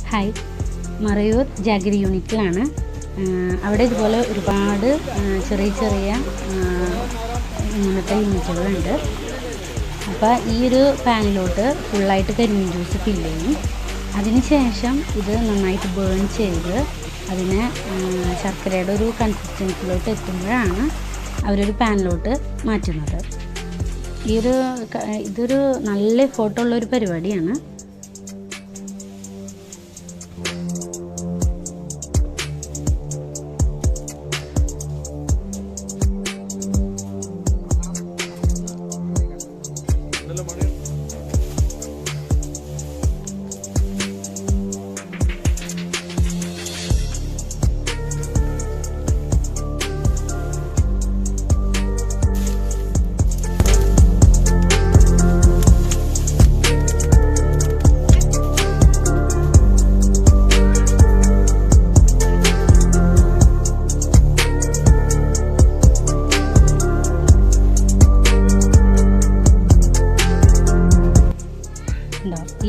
Hi, Marayur jaggery യൂണിറ്റിലാണ്. അവിടെ ഇതുപോലെ ഒരുപാട് ചെറിയ ചെറിയ ഇങ്ങനത്തെ യൂണിറ്റുകളുണ്ട്. അപ്പോൾ ഈ ഒരു പാനിലോട്ട് ഫുള്ളായിട്ട് കരിമീൻ ജ്യൂസ് ഫില്ല് ചെയ്യും. അതിനുശേഷം ഇത് നന്നായിട്ട് ബേൺ ചെയ്ത് അതിനെ ശർക്കരയുടെ ഒരു കൺസിസ്റ്റൻസിലോട്ട് എത്തുമ്പോഴാണ് അവരൊരു പാനിലോട്ട് മാറ്റുന്നത്. ഇതൊരു നല്ല എഫേർട്ടുള്ളൊരു പരിപാടിയാണ്.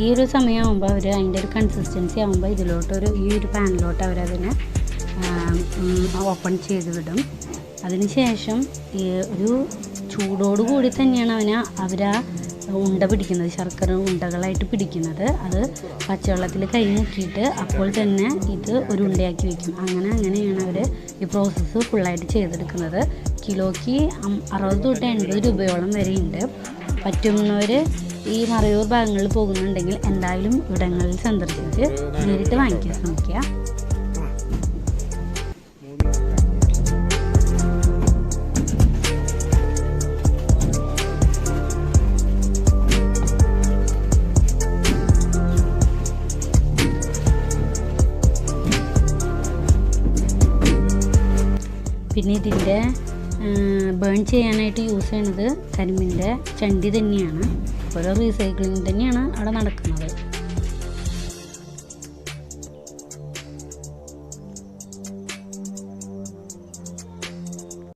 ഈ ഒരു സമയമാകുമ്പോൾ അവർ അതിൻ്റെ ഒരു കൺസിസ്റ്റൻസി ആകുമ്പോൾ ഈ ഒരു പാനിലോട്ട് അവരതിനെ ഓപ്പൺ ചെയ്ത് വിടും. അതിനുശേഷം ഒരു ചൂടോടുകൂടി തന്നെയാണ് അവർ ഉണ്ട പിടിക്കുന്നത്, ശർക്കര ഉണ്ടകളായിട്ട് പിടിക്കുന്നത്. അത് പച്ചവെള്ളത്തിൽ കൈ മുക്കിയിട്ട് അപ്പോൾ തന്നെ ഇത് ഒരു ഉണ്ടയാക്കി വയ്ക്കും. അങ്ങനെയാണ് അവർ ഈ പ്രോസസ്സ് ഫുള്ളായിട്ട് ചെയ്തെടുക്കുന്നത്. കിലോയ്ക്ക് 60 തൊട്ട് 80 രൂപയോളം വരെയുണ്ട്. പറ്റുന്നവർ ഈ മറയൂർ ഭാഗങ്ങളിൽ പോകുന്നുണ്ടെങ്കിൽ എന്തായാലും ഇവിടങ്ങളിൽ സന്ദർശിച്ച് നേരിട്ട് വാങ്ങിക്കാൻ ശ്രമിക്കുക. പിന്നെ ഇതിൻ്റെ ബേൺ ചെയ്യാനായിട്ട് യൂസ് ചെയ്യുന്നത് കരിമീൻ്റെ ചണ്ടി തന്നെയാണ്. ഓരോ റീസൈക്ലിംഗ് തന്നെയാണ് അവിടെ നടക്കുന്നത്.